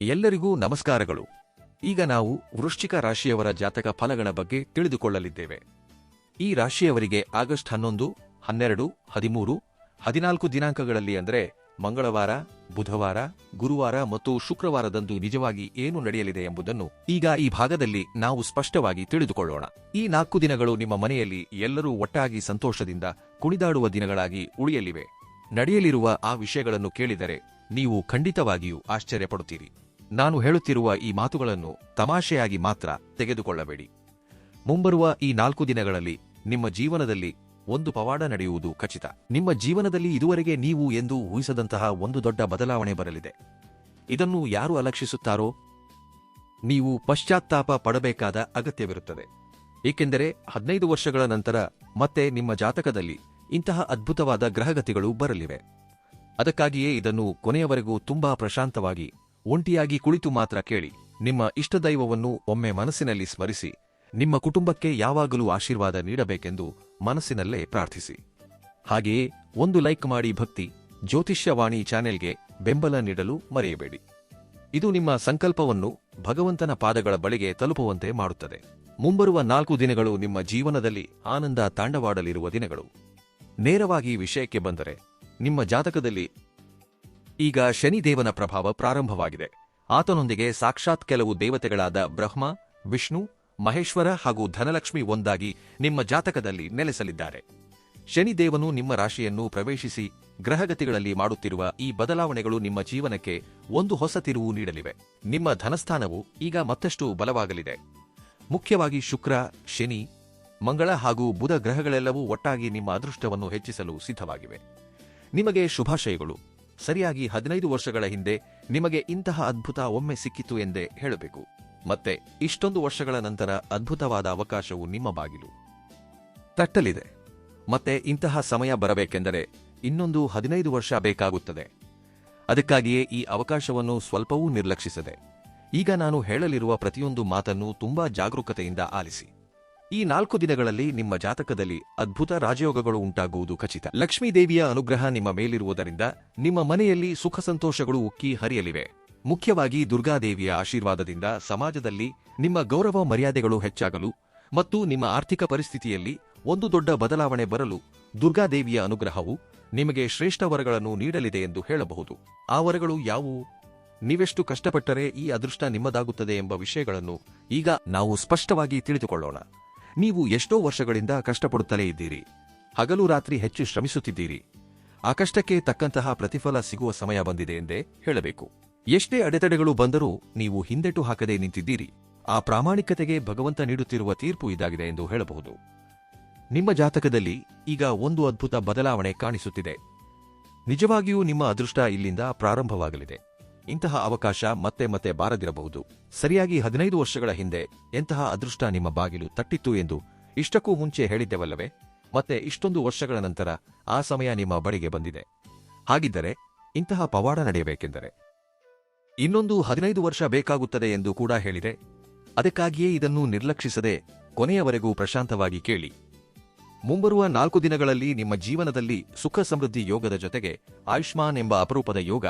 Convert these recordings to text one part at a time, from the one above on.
ಎಲ್ಲರಿಗೂ ನಮಸ್ಕಾರಗಳು. ಈಗ ನಾವು ವೃಶ್ಚಿಕ ರಾಶಿಯವರ ಜಾತಕ ಫಲಗಳ ಬಗ್ಗೆ ತಿಳಿದುಕೊಳ್ಳಲಿದ್ದೇವೆ. ಈ ರಾಶಿಯವರಿಗೆ ಆಗಸ್ಟ್ 11, 12, 13, 14 ದಿನಾಂಕಗಳಲ್ಲಿ ಅಂದರೆ ಮಂಗಳವಾರ, ಬುಧವಾರ, ಗುರುವಾರ ಮತ್ತು ಶುಕ್ರವಾರದಂದು ನಿಜವಾಗಿ ಏನು ನಡೆಯಲಿದೆ ಎಂಬುದನ್ನು ಈಗ ಈ ಭಾಗದಲ್ಲಿ ನಾವು ಸ್ಪಷ್ಟವಾಗಿ ತಿಳಿದುಕೊಳ್ಳೋಣ. ಈ 4 ದಿನಗಳು ನಿಮ್ಮ ಮನೆಯಲ್ಲಿ ಎಲ್ಲರೂ ಒಟ್ಟಾಗಿ ಸಂತೋಷದಿಂದ ಕುಣಿದಾಡುವ ದಿನಗಳಾಗಿ ಉಳಿಯಲಿವೆ. ನಡೆಯಲಿರುವ ಆ ವಿಷಯಗಳನ್ನು ಕೇಳಿದರೆ ನೀವು ಖಂಡಿತವಾಗಿಯೂ ಆಶ್ಚರ್ಯಪಡುತ್ತೀರಿ. ನಾನು ಹೇಳುತ್ತಿರುವ ಈ ಮಾತುಗಳನ್ನು ತಮಾಷೆಯಾಗಿ ಮಾತ್ರ ತೆಗೆದುಕೊಳ್ಳಬೇಡಿ. ಮುಂಬರುವ ಈ 4 ದಿನಗಳಲ್ಲಿ ನಿಮ್ಮ ಜೀವನದಲ್ಲಿ ಒಂದು ಪವಾಡ ನಡೆಯುವುದು ಖಚಿತ. ನಿಮ್ಮ ಜೀವನದಲ್ಲಿ ಇದುವರೆಗೆ ನೀವು ಎಂದು ಊಹಿಸದಂತಹ ಒಂದು ದೊಡ್ಡ ಬದಲಾವಣೆ ಬರಲಿದೆ. ಇದನ್ನು ಯಾರು ಅಲಕ್ಷಿಸುತ್ತಾರೋ ನೀವು ಪಶ್ಚಾತ್ತಾಪ ಪಡಬೇಕಾದ ಅಗತ್ಯವಿರುತ್ತದೆ. ಏಕೆಂದರೆ 15 ವರ್ಷಗಳ ನಂತರ ಮತ್ತೆ ನಿಮ್ಮ ಜಾತಕದಲ್ಲಿ ಇಂತಹ ಅದ್ಭುತವಾದ ಗ್ರಹಗತಿಗಳು ಬರಲಿವೆ. ಅದಕ್ಕಾಗಿಯೇ ಇದನ್ನು ಕೊನೆಯವರೆಗೂ ತುಂಬಾ ಪ್ರಶಾಂತವಾಗಿ ಒಂಟಿಯಾಗಿ ಕುಳಿತು ಮಾತ್ರ ಕೇಳಿ. ನಿಮ್ಮ ಇಷ್ಟದೈವವನ್ನು ಒಮ್ಮೆ ಮನಸ್ಸಿನಲ್ಲಿ ಸ್ಮರಿಸಿ, ನಿಮ್ಮ ಕುಟುಂಬಕ್ಕೆ ಯಾವಾಗಲೂ ಆಶೀರ್ವಾದ ನೀಡಬೇಕೆಂದು ಮನಸ್ಸಿನಲ್ಲೇ ಪ್ರಾರ್ಥಿಸಿ. ಹಾಗೆಯೇ ಒಂದು ಲೈಕ್ ಮಾಡಿ ಭಕ್ತಿ ಜ್ಯೋತಿಷ್ಯವಾಣಿ ಚಾನೆಲ್ಗೆ ಬೆಂಬಲ ನೀಡಲು ಮರೆಯಬೇಡಿ. ಇದು ನಿಮ್ಮ ಸಂಕಲ್ಪವನ್ನು ಭಗವಂತನ ಪಾದಗಳ ಬಳಿಗೆ ತಲುಪುವಂತೆ ಮಾಡುತ್ತದೆ. ಮುಂಬರುವ 4 ದಿನಗಳು ನಿಮ್ಮ ಜೀವನದಲ್ಲಿ ಆನಂದ ತಾಂಡವಾಡಲಿರುವ ದಿನಗಳು. ನೇರವಾಗಿ ವಿಷಯಕ್ಕೆ ಬಂದರೆ, ನಿಮ್ಮ ಜಾತಕದಲ್ಲಿ ಈಗ ಶನಿದೇವನ ಪ್ರಭಾವ ಪ್ರಾರಂಭವಾಗಿದೆ. ಆತನೊಂದಿಗೆ ಸಾಕ್ಷಾತ್ ಕೆಲವು ದೇವತೆಗಳಾದ ಬ್ರಹ್ಮ, ವಿಷ್ಣು, ಮಹೇಶ್ವರ ಹಾಗೂ ಧನಲಕ್ಷ್ಮಿ ಒಂದಾಗಿ ನಿಮ್ಮ ಜಾತಕದಲ್ಲಿ ನೆಲೆಸಲಿದ್ದಾರೆ. ಶನಿದೇವನು ನಿಮ್ಮ ರಾಶಿಯನ್ನು ಪ್ರವೇಶಿಸಿ ಗ್ರಹಗತಿಗಳಲ್ಲಿ ಮಾಡುತ್ತಿರುವ ಈ ಬದಲಾವಣೆಗಳು ನಿಮ್ಮ ಜೀವನಕ್ಕೆ ಒಂದು ಹೊಸ ತಿರುವು ನೀಡಲಿವೆ. ನಿಮ್ಮ ಧನಸ್ಥಾನವು ಈಗ ಮತ್ತಷ್ಟು ಬಲವಾಗಲಿದೆ. ಮುಖ್ಯವಾಗಿ ಶುಕ್ರ, ಶನಿ, ಮಂಗಳ ಹಾಗೂ ಬುಧ ಗ್ರಹಗಳೆಲ್ಲವೂ ಒಟ್ಟಾಗಿ ನಿಮ್ಮ ಅದೃಷ್ಟವನ್ನು ಹೆಚ್ಚಿಸಲು ಸಿದ್ಧವಾಗಿವೆ. ನಿಮಗೆ ಶುಭಾಶಯಗಳು. ಸರಿಯಾಗಿ 15 ವರ್ಷಗಳ ಹಿಂದೆ ನಿಮಗೆ ಇಂತಹ ಅದ್ಭುತ ಒಮ್ಮೆ ಸಿಕ್ಕಿತು ಎಂದೇ ಹೇಳಬೇಕು. ಮತ್ತೆ ಇಷ್ಟೊಂದು ವರ್ಷಗಳ ನಂತರ ಅದ್ಭುತವಾದ ಅವಕಾಶವು ನಿಮ್ಮ ಬಾಗಿಲು ತಟ್ಟಲಿದೆ. ಮತ್ತೆ ಇಂತಹ ಸಮಯ ಬರಬೇಕೆಂದರೆ ಇನ್ನೊಂದು 15 ವರ್ಷ ಬೇಕಾಗುತ್ತದೆ. ಅದಕ್ಕಾಗಿಯೇ ಈ ಅವಕಾಶವನ್ನು ಸ್ವಲ್ಪವೂ ನಿರ್ಲಕ್ಷಿಸದೆ ಈಗ ನಾನು ಹೇಳಲಿರುವ ಪ್ರತಿಯೊಂದು ಮಾತನ್ನು ತುಂಬಾ ಜಾಗರೂಕತೆಯಿಂದ ಆಲಿಸಿ. ಈ 4 ದಿನಗಳಲ್ಲಿ ನಿಮ್ಮ ಜಾತಕದಲ್ಲಿ ಅದ್ಭುತ ರಾಜಯೋಗಗಳು ಉಂಟಾಗುವುದು ಖಚಿತ. ಲಕ್ಷ್ಮೀದೇವಿಯ ಅನುಗ್ರಹ ನಿಮ್ಮ ಮೇಲಿರುವುದರಿಂದ ನಿಮ್ಮ ಮನೆಯಲ್ಲಿ ಸುಖ ಸಂತೋಷಗಳು ಉಕ್ಕಿ ಹರಿಯಲಿವೆ. ಮುಖ್ಯವಾಗಿ ದುರ್ಗಾದೇವಿಯ ಆಶೀರ್ವಾದದಿಂದ ಸಮಾಜದಲ್ಲಿ ನಿಮ್ಮ ಗೌರವ ಮರ್ಯಾದೆಗಳು ಹೆಚ್ಚಾಗಲು ಮತ್ತು ನಿಮ್ಮ ಆರ್ಥಿಕ ಪರಿಸ್ಥಿತಿಯಲ್ಲಿ ಒಂದು ದೊಡ್ಡ ಬದಲಾವಣೆ ಬರಲು ದುರ್ಗಾದೇವಿಯ ಅನುಗ್ರಹವು ನಿಮಗೆ ಶ್ರೇಷ್ಠ ವರಗಳನ್ನು ನೀಡಲಿದೆ ಎಂದು ಹೇಳಬಹುದು. ಆ ವರಗಳು ಯಾವುವು? ನೀವೆಷ್ಟು ಕಷ್ಟಪಟ್ಟರೆ ಈ ಅದೃಷ್ಟ ನಿಮ್ಮದಾಗುತ್ತದೆ ಎಂಬ ವಿಷಯಗಳನ್ನು ಈಗ ನಾವು ಸ್ಪಷ್ಟವಾಗಿ ತಿಳಿದುಕೊಳ್ಳೋಣ. ನೀವು ಎಷ್ಟೋ ವರ್ಷಗಳಿಂದ ಕಷ್ಟಪಡುತ್ತಲೇ ಇದ್ದೀರಿ. ಹಗಲು ರಾತ್ರಿ ಹೆಚ್ಚು ಶ್ರಮಿಸುತ್ತಿದ್ದೀರಿ. ಆ ಕಷ್ಟಕ್ಕೆ ತಕ್ಕಂತಹ ಪ್ರತಿಫಲ ಸಿಗುವ ಸಮಯ ಬಂದಿದೆ ಎಂದೇ ಹೇಳಬೇಕು. ಎಷ್ಟೇ ಅಡೆತಡೆಗಳು ಬಂದರೂ ನೀವು ಹಿಂದೆಟು ಹಾಕದೆ ನಿಂತಿದ್ದೀರಿ. ಆ ಪ್ರಾಮಾಣಿಕತೆಗೆ ಭಗವಂತ ನೀಡುತ್ತಿರುವ ತೀರ್ಪು ಇದಾಗಿದೆ ಎಂದು ಹೇಳಬಹುದು. ನಿಮ್ಮ ಜಾತಕದಲ್ಲಿ ಈಗ ಒಂದು ಅದ್ಭುತ ಬದಲಾವಣೆ ಕಾಣಿಸುತ್ತಿದೆ. ನಿಜವಾಗಿಯೂ ನಿಮ್ಮ ಅದೃಷ್ಟ ಇಲ್ಲಿಂದ ಪ್ರಾರಂಭವಾಗಲಿದೆ. ಇಂತಹ ಅವಕಾಶ ಮತ್ತೆ ಮತ್ತೆ ಬಾರದಿರಬಹುದು. ಸರಿಯಾಗಿ 15 ವರ್ಷಗಳ ಹಿಂದೆ ಎಂತಹ ಅದೃಷ್ಟ ನಿಮ್ಮ ಬಾಗಿಲು ತಟ್ಟಿತ್ತು ಎಂದು ಇಷ್ಟಕ್ಕೂ ಮುಂಚೆ ಹೇಳಿದ್ದೆವಲ್ಲವೇ? ಮತ್ತೆ ಇಷ್ಟೊಂದು ವರ್ಷಗಳ ನಂತರ ಆ ಸಮಯ ನಿಮ್ಮ ಬಳಿಗೆ ಬಂದಿದೆ. ಹಾಗಿದ್ದರೆ ಇಂತಹ ಪವಾಡ ನಡೆಯಬೇಕೆಂದರೆ ಇನ್ನೊಂದು 15 ವರ್ಷ ಬೇಕಾಗುತ್ತದೆ ಎಂದು ಕೂಡ ಹೇಳಿದೆ. ಅದಕ್ಕಾಗಿಯೇ ಇದನ್ನು ನಿರ್ಲಕ್ಷಿಸದೆ ಕೊನೆಯವರೆಗೂ ಪ್ರಶಾಂತವಾಗಿ ಕೇಳಿ. ಮುಂಬರುವ 4 ದಿನಗಳಲ್ಲಿ ನಿಮ್ಮ ಜೀವನದಲ್ಲಿ ಸುಖ ಸಮೃದ್ಧಿ ಯೋಗದ ಜೊತೆಗೆ ಆಯುಷ್ಮಾನ್ ಎಂಬ ಅಪರೂಪದ ಯೋಗ,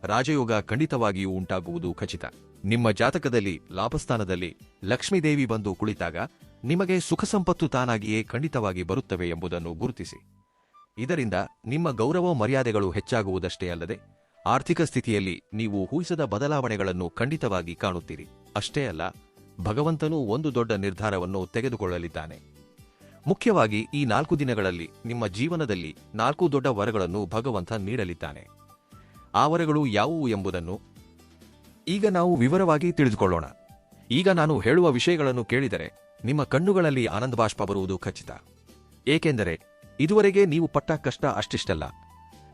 ರಾಜಯೋಗ ಖಂಡಿತವಾಗಿಯೂ ಉಂಟಾಗುವುದು ಖಚಿತ. ನಿಮ್ಮ ಜಾತಕದಲ್ಲಿ ಲಾಭಸ್ಥಾನದಲ್ಲಿ ಲಕ್ಷ್ಮೀದೇವಿ ಬಂದು ಕುಳಿತಾಗ ನಿಮಗೆ ಸುಖ ಸಂಪತ್ತು ತಾನಾಗಿಯೇ ಖಂಡಿತವಾಗಿ ಬರುತ್ತವೆ ಎಂಬುದನ್ನು ಗುರುತಿಸಿ. ಇದರಿಂದ ನಿಮ್ಮ ಗೌರವ ಮರ್ಯಾದೆಗಳು ಹೆಚ್ಚಾಗುವುದಷ್ಟೇ ಅಲ್ಲದೆ ಆರ್ಥಿಕ ಸ್ಥಿತಿಯಲ್ಲಿ ನೀವು ಊಹಿಸದ ಬದಲಾವಣೆಗಳನ್ನು ಖಂಡಿತವಾಗಿ ಕಾಣುತ್ತೀರಿ. ಅಷ್ಟೇ ಅಲ್ಲ, ಭಗವಂತನೂ ಒಂದು ದೊಡ್ಡ ನಿರ್ಧಾರವನ್ನು ತೆಗೆದುಕೊಳ್ಳಲಿದ್ದಾನೆ. ಮುಖ್ಯವಾಗಿ ಈ 4 ದಿನಗಳಲ್ಲಿ ನಿಮ್ಮ ಜೀವನದಲ್ಲಿ 4 ದೊಡ್ಡ ವರಗಳನ್ನು ಭಗವಂತ ನೀಡಲಿದ್ದಾನೆ. ಆ ವರಗಳು ಯಾವುವು ಎಂಬುದನ್ನು ಈಗ ನಾವು ವಿವರವಾಗಿ ತಿಳಿದುಕೊಳ್ಳೋಣ. ಈಗ ನಾನು ಹೇಳುವ ವಿಷಯಗಳನ್ನು ಕೇಳಿದರೆ ನಿಮ್ಮ ಕಣ್ಣುಗಳಲ್ಲಿ ಆನಂದಬಾಷ್ಪ ಬರುವುದು ಖಚಿತ. ಏಕೆಂದರೆ ಇದುವರೆಗೆ ನೀವು ಪಟ್ಟ ಕಷ್ಟ ಅಷ್ಟಿಷ್ಟಲ್ಲ.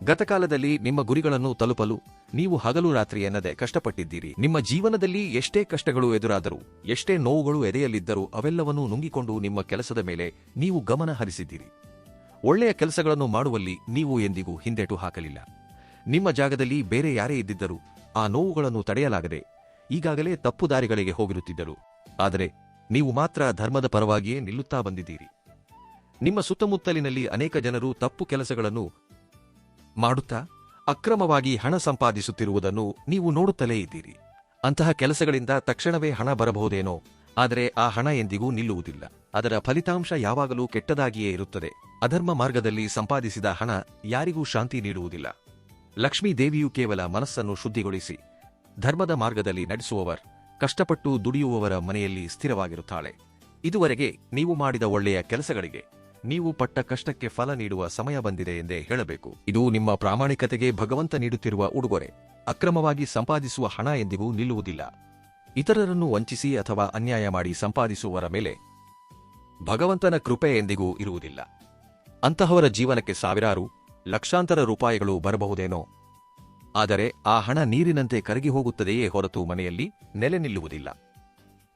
ಗತಕಾಲದಲ್ಲಿ ನಿಮ್ಮ ಗುರಿಗಳನ್ನು ತಲುಪಲು ನೀವು ಹಗಲು ರಾತ್ರಿ ಎನ್ನದೆ ಕಷ್ಟಪಟ್ಟಿದ್ದೀರಿ. ನಿಮ್ಮ ಜೀವನದಲ್ಲಿ ಎಷ್ಟೇ ಕಷ್ಟಗಳು ಎದುರಾದರೂ, ಎಷ್ಟೇ ನೋವುಗಳು ಎದೆಯಲ್ಲಿದ್ದರೂ ಅವೆಲ್ಲವನ್ನೂ ನುಂಗಿಕೊಂಡು ನಿಮ್ಮ ಕೆಲಸದ ಮೇಲೆ ನೀವು ಗಮನ ಹರಿಸಿದ್ದೀರಿ. ಒಳ್ಳೆಯ ಕೆಲಸಗಳನ್ನು ಮಾಡುವಲ್ಲಿ ನೀವು ಎಂದಿಗೂ ಹಿಂದೆಟು ಹಾಕಲಿಲ್ಲ. ನಿಮ್ಮ ಜಾಗದಲ್ಲಿ ಬೇರೆ ಯಾರೇ ಇದ್ದಿದ್ದರೂ ಆ ನೋವುಗಳನ್ನು ತಡೆಯಲಾಗದೆ ಈಗಾಗಲೇ ತಪ್ಪು ದಾರಿಗಳಿಗೆ ಹೋಗಿರುತ್ತಿದ್ದರು. ಆದರೆ ನೀವು ಮಾತ್ರ ಧರ್ಮದ ಪರವಾಗಿಯೇ ನಿಲ್ಲುತ್ತಾ ಬಂದಿದ್ದೀರಿ. ನಿಮ್ಮ ಸುತ್ತಮುತ್ತಲಿನಲ್ಲಿ ಅನೇಕ ಜನರು ತಪ್ಪು ಕೆಲಸಗಳನ್ನು ಮಾಡುತ್ತಾ ಅಕ್ರಮವಾಗಿ ಹಣ ಸಂಪಾದಿಸುತ್ತಿರುವುದನ್ನು ನೀವು ನೋಡುತ್ತಲೇ ಇದ್ದೀರಿ. ಅಂತಹ ಕೆಲಸಗಳಿಂದ ತಕ್ಷಣವೇ ಹಣ ಬರಬಹುದೇನೋ, ಆದರೆ ಆ ಹಣ ಎಂದಿಗೂ ನಿಲ್ಲುವುದಿಲ್ಲ. ಅದರ ಫಲಿತಾಂಶ ಯಾವಾಗಲೂ ಕೆಟ್ಟದಾಗಿಯೇ ಇರುತ್ತದೆ. ಅಧರ್ಮ ಮಾರ್ಗದಲ್ಲಿ ಸಂಪಾದಿಸಿದ ಹಣ ಯಾರಿಗೂ ಶಾಂತಿ ನೀಡುವುದಿಲ್ಲ. ಲಕ್ಷ್ಮೀ ದೇವಿಯು ಕೇವಲ ಮನಸ್ಸನ್ನು ಶುದ್ಧಿಗೊಳಿಸಿ ಧರ್ಮದ ಮಾರ್ಗದಲ್ಲಿ ನಡೆಸುವವರ್, ಕಷ್ಟಪಟ್ಟು ದುಡಿಯುವವರ ಮನೆಯಲ್ಲಿ ಸ್ಥಿರವಾಗಿರುತ್ತಾಳೆ. ಇದುವರೆಗೆ ನೀವು ಮಾಡಿದ ಒಳ್ಳೆಯ ಕೆಲಸಗಳಿಗೆ ನೀವು ಪಟ್ಟ ಕಷ್ಟಕ್ಕೆ ಫಲ ನೀಡುವ ಸಮಯ ಬಂದಿದೆ ಎಂದೇ ಹೇಳಬೇಕು. ಇದು ನಿಮ್ಮ ಪ್ರಾಮಾಣಿಕತೆಗೆ ಭಗವಂತ ನೀಡುತ್ತಿರುವ ಉಡುಗೊರೆ. ಅಕ್ರಮವಾಗಿ ಸಂಪಾದಿಸುವ ಹಣ ಎಂದಿಗೂ ನಿಲ್ಲುವುದಿಲ್ಲ. ಇತರರನ್ನು ವಂಚಿಸಿ ಅಥವಾ ಅನ್ಯಾಯ ಮಾಡಿ ಸಂಪಾದಿಸುವವರ ಮೇಲೆ ಭಗವಂತನ ಕೃಪೆ ಎಂದಿಗೂ ಇರುವುದಿಲ್ಲ. ಅಂತಹವರ ಜೀವನಕ್ಕೆ ಸಾವಿರಾರು, ಲಕ್ಷಾಂತರ ರೂಪಾಯಿಗಳು ಬರಬಹುದೇನೋ, ಆದರೆ ಆ ಹಣ ನೀರಿನಂತೆ ಕರಗಿ ಹೋಗುತ್ತದೆಯೇ ಹೊರತು ಮನೆಯಲ್ಲಿ ನೆಲೆ ನಿಲ್ಲುವುದಿಲ್ಲ.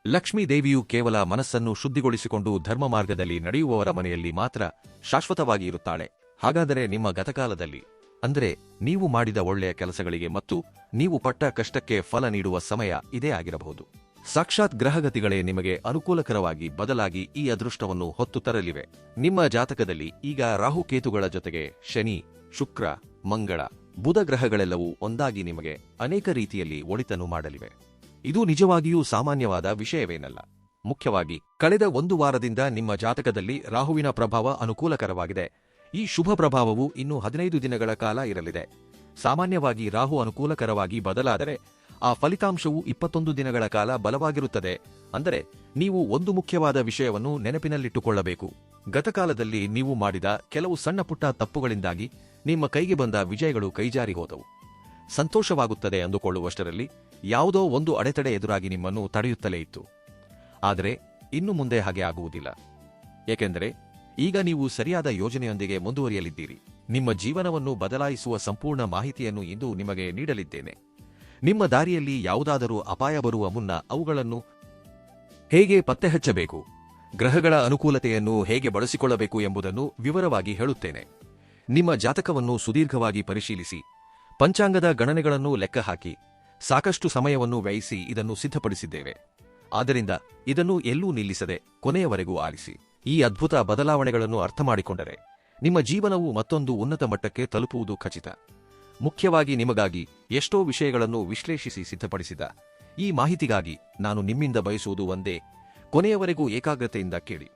ಲಕ್ಷ್ಮೀ ದೇವಿಯು ಕೇವಲ ಮನಸ್ಸನ್ನು ಶುದ್ಧಿಗೊಳಿಸಿಕೊಂಡು ಧರ್ಮ ಮಾರ್ಗದಲ್ಲಿ ನಡೆಯುವವರ ಮನೆಯಲ್ಲಿ ಮಾತ್ರ ಶಾಶ್ವತವಾಗಿ ಇರುತ್ತಾಳೆ. ಹಾಗಾದರೆ ನಿಮ್ಮ ಗತಕಾಲದಲ್ಲಿ, ಅಂದರೆ ನೀವು ಮಾಡಿದ ಒಳ್ಳೆಯ ಕೆಲಸಗಳಿಗೆ ಮತ್ತು ನೀವು ಪಟ್ಟ ಕಷ್ಟಕ್ಕೆ ಫಲ ನೀಡುವ ಸಮಯ ಇದೇ ಆಗಿರಬಹುದು. ಸಾಕ್ಷಾತ್ ಗ್ರಹಗತಿಗಳೇ ನಿಮಗೆ ಅನುಕೂಲಕರವಾಗಿ ಬದಲಾಗಿ ಈ ಅದೃಷ್ಟವನ್ನು ಹೊತ್ತು ತರಲಿವೆ. ನಿಮ್ಮ ಜಾತಕದಲ್ಲಿ ಈಗ ರಾಹುಕೇತುಗಳ ಜೊತೆಗೆ ಶನಿ, ಶುಕ್ರ, ಮಂಗಳ, ಬುಧ ಗ್ರಹಗಳೆಲ್ಲವೂ ಒಂದಾಗಿ ನಿಮಗೆ ಅನೇಕ ರೀತಿಯಲ್ಲಿ ಒಳಿತನ್ನು ಮಾಡಲಿವೆ. ಇದು ನಿಜವಾಗಿಯೂ ಸಾಮಾನ್ಯವಾದ ವಿಷಯವೇನಲ್ಲ. ಮುಖ್ಯವಾಗಿ ಕಳೆದ 1 ವಾರದಿಂದ ನಿಮ್ಮ ಜಾತಕದಲ್ಲಿ ರಾಹುವಿನ ಪ್ರಭಾವ ಅನುಕೂಲಕರವಾಗಿದೆ. ಈ ಶುಭ ಪ್ರಭಾವವು ಇನ್ನು 15 ದಿನಗಳ ಕಾಲ ಇರಲಿದೆ. ಸಾಮಾನ್ಯವಾಗಿ ರಾಹು ಅನುಕೂಲಕರವಾಗಿ ಬದಲಾದರೆ ಆ ಫಲಿತಾಂಶವು 21 ದಿನಗಳ ಕಾಲ ಬಲವಾಗಿರುತ್ತದೆ. ಅಂದರೆ ನೀವು ಒಂದು ಮುಖ್ಯವಾದ ವಿಷಯವನ್ನು ನೆನಪಿನಲ್ಲಿಟ್ಟುಕೊಳ್ಳಬೇಕು. ಗತಕಾಲದಲ್ಲಿ ನೀವು ಮಾಡಿದ ಕೆಲವು ಸಣ್ಣ ಪುಟ್ಟ ತಪ್ಪುಗಳಿಂದಾಗಿ ನಿಮ್ಮ ಕೈಗೆ ಬಂದ ವಿಜಯಗಳು ಕೈಜಾರಿ ಹೋದವು. ಸಂತೋಷವಾಗುತ್ತದೆ ಅಂದುಕೊಳ್ಳುವಷ್ಟರಲ್ಲಿ ಯಾವುದೋ ಒಂದು ಅಡೆತಡೆ ಎದುರಾಗಿ ನಿಮ್ಮನ್ನು ತಡೆಯುತ್ತಲೇ ಇತ್ತು. ಆದರೆ ಇನ್ನು ಮುಂದೆ ಹಾಗೆ ಆಗುವುದಿಲ್ಲ. ಏಕೆಂದರೆ ಈಗ ನೀವು ಸರಿಯಾದ ಯೋಜನೆಯೊಂದಿಗೆ ಮುಂದುವರಿಯಲಿದ್ದೀರಿ. ನಿಮ್ಮ ಜೀವನವನ್ನು ಬದಲಾಯಿಸುವ ಸಂಪೂರ್ಣ ಮಾಹಿತಿಯನ್ನು ಇಂದು ನಿಮಗೆ ನೀಡಲಿದ್ದೇನೆ. ನಿಮ್ಮ ದಾರಿಯಲ್ಲಿ ಯಾವುದಾದರೂ ಅಪಾಯ ಬರುವ ಮುನ್ನ ಅವುಗಳನ್ನು ಹೇಗೆ ಪತ್ತೆಹಚ್ಚಬೇಕು, ಗ್ರಹಗಳ ಅನುಕೂಲತೆಯನ್ನು ಹೇಗೆ ಬಳಸಿಕೊಳ್ಳಬೇಕು ಎಂಬುದನ್ನು ವಿವರವಾಗಿ ಹೇಳುತ್ತೇನೆ. ನಿಮ್ಮ ಜಾತಕವನ್ನು ಸುದೀರ್ಘವಾಗಿ ಪರಿಶೀಲಿಸಿ, ಪಂಚಾಂಗದ ಗಣನೆಗಳನ್ನು ಲೆಕ್ಕಹಾಕಿ ಸಾಕಷ್ಟು ಸಮಯವನ್ನು ವ್ಯಯಿಸಿ ಇದನ್ನು ಸಿದ್ಧಪಡಿಸಿದ್ದೇವೆ. ಆದ್ದರಿಂದ ಇದನ್ನು ಎಲ್ಲೂ ನಿಲ್ಲಿಸದೆ ಕೊನೆಯವರೆಗೂ ಆಲಿಸಿ. ಈ ಅದ್ಭುತ ಬದಲಾವಣೆಗಳನ್ನು ಅರ್ಥಮಾಡಿಕೊಂಡರೆ ನಿಮ್ಮ ಜೀವನವು ಮತ್ತೊಂದು ಉನ್ನತ ಮಟ್ಟಕ್ಕೆ ತಲುಪುವುದು ಖಚಿತ. ಮುಖ್ಯವಾಗಿ ನಿಮಗಾಗಿ ಎಷ್ಟೋ ವಿಷಯಗಳನ್ನು ವಿಶ್ಲೇಷಿಸಿ ಸಿದ್ಧಪಡಿಸಿದ ಈ ಮಾಹಿತಿಗಾಗಿ ನಾನು ನಿಮ್ಮಿಂದ ಬಯಸುವುದು ಒಂದೇ: ಕೊನೆಯವರೆಗೂ ಏಕಾಗ್ರತೆಯಿಂದ ಕೇಳಿ.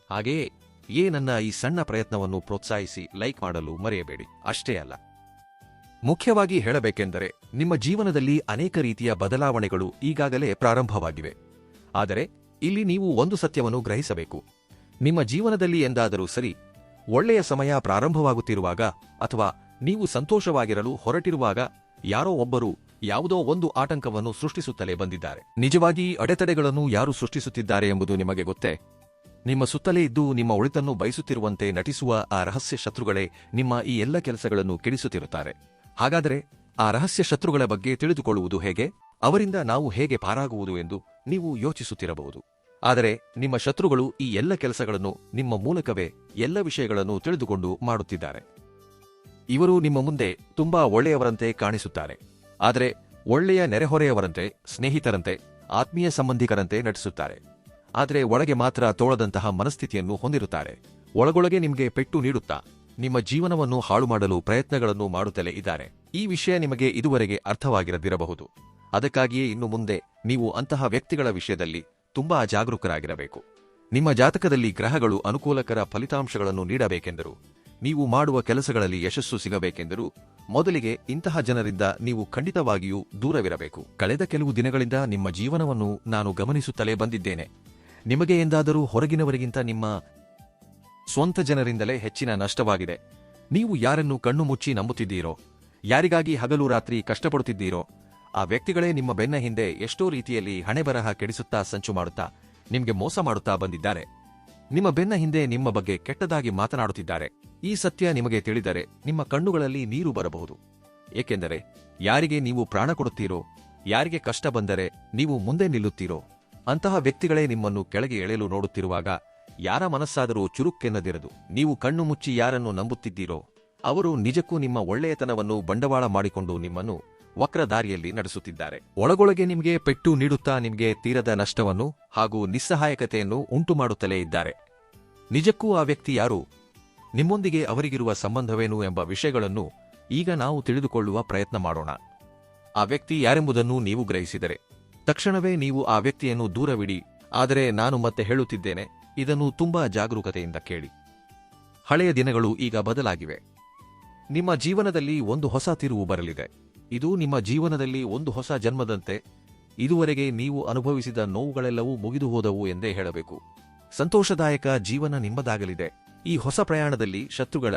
ಹಾಗೆಯೇ ನನ್ನ ಈ ಸಣ್ಣ ಪ್ರಯತ್ನವನ್ನು ಪ್ರೋತ್ಸಾಹಿಸಿ ಲೈಕ್ ಮಾಡಲು ಮರೆಯಬೇಡಿ. ಅಷ್ಟೇ ಅಲ್ಲ, ಮುಖ್ಯವಾಗಿ ಹೇಳಬೇಕೆಂದರೆ ನಿಮ್ಮ ಜೀವನದಲ್ಲಿ ಅನೇಕ ರೀತಿಯ ಬದಲಾವಣೆಗಳು ಈಗಾಗಲೇ ಪ್ರಾರಂಭವಾಗಿವೆ. ಆದರೆ ಇಲ್ಲಿ ನೀವು ಒಂದು ಸತ್ಯವನ್ನು ಗ್ರಹಿಸಬೇಕು. ನಿಮ್ಮ ಜೀವನದಲ್ಲಿ ಎಂದಾದರೂ ಸರಿ ಒಳ್ಳೆಯ ಸಮಯ ಪ್ರಾರಂಭವಾಗುತ್ತಿರುವಾಗ ಅಥವಾ ನೀವು ಸಂತೋಷವಾಗಿರಲು ಹೊರಟಿರುವಾಗ ಯಾರೋ ಒಬ್ಬರು ಯಾವುದೋ ಒಂದು ಆಟಂಕವನ್ನು ಸೃಷ್ಟಿಸುತ್ತಲೇ ಬಂದಿದ್ದಾರೆ. ನಿಜವಾಗಿ ಅಡೆತಡೆಗಳನ್ನು ಯಾರು ಸೃಷ್ಟಿಸುತ್ತಿದ್ದಾರೆ ಎಂಬುದು ನಿಮಗೆ ಗೊತ್ತೇ? ನಿಮ್ಮ ಸುತ್ತಲೇ ಇದ್ದು ನಿಮ್ಮ ಒಳಿತನ್ನು ಬಯಸುತ್ತಿರುವಂತೆ ನಟಿಸುವ ಆ ರಹಸ್ಯ ಶತ್ರುಗಳೇ ನಿಮ್ಮ ಈ ಎಲ್ಲ ಕೆಲಸಗಳನ್ನು ಕೆಡಿಸುತ್ತಿರುತ್ತಾರೆ. ಹಾಗಾದರೆ ಆ ರಹಸ್ಯ ಶತ್ರುಗಳ ಬಗ್ಗೆ ತಿಳಿದುಕೊಳ್ಳುವುದು ಹೇಗೆ? ಅವರಿಂದ ನಾವು ಹೇಗೆ ಪಾರಾಗುವುದು ಎಂದು ನೀವು ಯೋಚಿಸುತ್ತಿರಬಹುದು. ಆದರೆ ನಿಮ್ಮ ಶತ್ರುಗಳು ಈ ಎಲ್ಲ ಕೆಲಸಗಳನ್ನು ನಿಮ್ಮ ಮೂಲಕವೇ ಎಲ್ಲ ವಿಷಯಗಳನ್ನು ತಿಳಿದುಕೊಂಡು ಮಾಡುತ್ತಿದ್ದಾರೆ. ಇವರು ನಿಮ್ಮ ಮುಂದೆ ತುಂಬಾ ಒಳ್ಳೆಯವರಂತೆ ಕಾಣಿಸುತ್ತಾರೆ. ಆದರೆ ಒಳ್ಳೆಯ ನೆರೆಹೊರೆಯವರಂತೆ, ಸ್ನೇಹಿತರಂತೆ, ಆತ್ಮೀಯ ಸಂಬಂಧಿಕರಂತೆ ನಟಿಸುತ್ತಾರೆ. ಆದರೆ ಒಳಗೆ ಮಾತ್ರ ತೋಳದಂತಹ ಮನಸ್ಥಿತಿಯನ್ನು ಹೊಂದಿರುತ್ತಾರೆ. ಒಳಗೊಳಗೆ ನಿಮಗೆ ಪೆಟ್ಟು ನೀಡುತ್ತಾ ನಿಮ್ಮ ಜೀವನವನ್ನು ಹಾಳು ಮಾಡಲು ಪ್ರಯತ್ನಗಳನ್ನು ಮಾಡುತ್ತಲೇ ಇದ್ದಾರೆ. ಈ ವಿಷಯ ನಿಮಗೆ ಇದುವರೆಗೆ ಅರ್ಥವಾಗಿರದಿರಬಹುದು. ಅದಕ್ಕಾಗಿಯೇ ಇನ್ನು ಮುಂದೆ ನೀವು ಅಂತಹ ವ್ಯಕ್ತಿಗಳ ವಿಷಯದಲ್ಲಿ ತುಂಬಾ ಜಾಗರೂಕರಾಗಿರಬೇಕು. ನಿಮ್ಮ ಜಾತಕದಲ್ಲಿ ಗ್ರಹಗಳು ಅನುಕೂಲಕರ ಫಲಿತಾಂಶಗಳನ್ನು ನೀಡಬೇಕೆಂದರೂ, ನೀವು ಮಾಡುವ ಕೆಲಸಗಳಲ್ಲಿ ಯಶಸ್ಸು ಸಿಗಬೇಕೆಂದರೂ ಮೊದಲಿಗೆ ಇಂತಹ ಜನರಿಂದ ನೀವು ಖಂಡಿತವಾಗಿಯೂ ದೂರವಿರಬೇಕು. ಕಳೆದ ಕೆಲವು ದಿನಗಳಿಂದ ನಿಮ್ಮ ಜೀವನವನ್ನು ನಾನು ಗಮನಿಸುತ್ತಲೇ ಬಂದಿದ್ದೇನೆ. ನಿಮಗೆ ಎಂದಾದರೂ ಹೊರಗಿನವರಿಗಿಂತ ನಿಮ್ಮ ಸ್ವಂತ ಜನರಿಂದಲೇ ಹೆಚ್ಚಿನ ನಷ್ಟವಾಗಿದೆ. ನೀವು ಯಾರನ್ನು ಕಣ್ಣು ಮುಚ್ಚಿ ನಂಬುತ್ತಿದ್ದೀರೋ, ಯಾರಿಗಾಗಿ ಹಗಲು ರಾತ್ರಿ ಕಷ್ಟಪಡುತ್ತಿದ್ದೀರೋ, ಆ ವ್ಯಕ್ತಿಗಳೇ ನಿಮ್ಮ ಬೆನ್ನ ಹಿಂದೆ ಎಷ್ಟೋ ರೀತಿಯಲ್ಲಿ ಹಣೆಬರಹ ಕೆಡಿಸುತ್ತಾ ಸಂಚು ಮಾಡುತ್ತಾ ನಿಮಗೆ ಮೋಸ ಮಾಡುತ್ತಾ ಬಂದಿದ್ದಾರೆ. ನಿಮ್ಮ ಬೆನ್ನ ಹಿಂದೆ ನಿಮ್ಮ ಬಗ್ಗೆ ಕೆಟ್ಟದಾಗಿ ಮಾತನಾಡುತ್ತಿದ್ದಾರೆ. ಈ ಸತ್ಯ ನಿಮಗೆ ತಿಳಿದರೆ ನಿಮ್ಮ ಕಣ್ಣುಗಳಲ್ಲಿ ನೀರು ಬರಬಹುದು. ಏಕೆಂದರೆ ಯಾರಿಗೆ ನೀವು ಪ್ರಾಣ ಕೊಡುತ್ತೀರೋ, ಯಾರಿಗೆ ಕಷ್ಟ ಬಂದರೆ ನೀವು ಮುಂದೆ ನಿಲ್ಲುತ್ತೀರೋ, ಅಂತಹ ವ್ಯಕ್ತಿಗಳೇ ನಿಮ್ಮನ್ನು ಕೆಳಗೆ ಎಳೆಯಲು ನೋಡುತ್ತಿರುವಾಗ ಯಾರ ಮನಸ್ಸಾದರೂ ಚುರುಕೆನ್ನದಿರದು. ನೀವು ಕಣ್ಣು ಮುಚ್ಚಿ ಯಾರನ್ನು ನಂಬುತ್ತಿದ್ದೀರೋ ಅವರು ನಿಜಕ್ಕೂ ನಿಮ್ಮ ಒಳ್ಳೆಯತನವನ್ನು ಬಂಡವಾಳ ಮಾಡಿಕೊಂಡು ನಿಮ್ಮನ್ನು ವಕ್ರ ದಾರಿಯಲ್ಲಿ ನಡೆಸುತ್ತಿದ್ದಾರೆ. ಒಳಗೊಳಗೆ ನಿಮಗೆ ಪೆಟ್ಟು ನೀಡುತ್ತಾ ನಿಮಗೆ ತೀರದ ನಷ್ಟವನ್ನು ಹಾಗೂ ನಿಸ್ಸಹಾಯಕತೆಯನ್ನು ಉಂಟುಮಾಡುತ್ತಲೇ ಇದ್ದಾರೆ. ನಿಜಕ್ಕೂ ಆ ವ್ಯಕ್ತಿ ಯಾರು, ನಿಮ್ಮೊಂದಿಗೆ ಅವರಿಗಿರುವ ಸಂಬಂಧವೇನು ಎಂಬ ವಿಷಯಗಳನ್ನು ಈಗ ನಾವು ತಿಳಿದುಕೊಳ್ಳುವ ಪ್ರಯತ್ನ ಮಾಡೋಣ. ಆ ವ್ಯಕ್ತಿ ಯಾರೆಂಬುದನ್ನು ನೀವು ಗ್ರಹಿಸಿದರೆ ತಕ್ಷಣವೇ ನೀವು ಆ ವ್ಯಕ್ತಿಯನ್ನು ದೂರವಿಡಿ. ಆದರೆ ನಾನು ಮತ್ತೆ ಹೇಳುತ್ತಿದ್ದೇನೆ, ಇದನ್ನು ತುಂಬಾ ಜಾಗರೂಕತೆಯಿಂದ ಕೇಳಿ. ಹಳೆಯ ದಿನಗಳು ಈಗ ಬದಲಾಗಿವೆ. ನಿಮ್ಮ ಜೀವನದಲ್ಲಿ ಒಂದು ಹೊಸ ತಿರುವು ಬರಲಿದೆ. ಇದು ನಿಮ್ಮ ಜೀವನದಲ್ಲಿ ಒಂದು ಹೊಸ ಜನ್ಮದಂತೆ. ಇದುವರೆಗೆ ನೀವು ಅನುಭವಿಸಿದ ನೋವುಗಳೆಲ್ಲವೂ ಮುಗಿದು ಹೋದವು ಎಂದೇ ಹೇಳಬೇಕು. ಸಂತೋಷದಾಯಕ ಜೀವನ ನಿಮ್ಮದಾಗಲಿದೆ. ಈ ಹೊಸ ಪ್ರಯಾಣದಲ್ಲಿ ಶತ್ರುಗಳ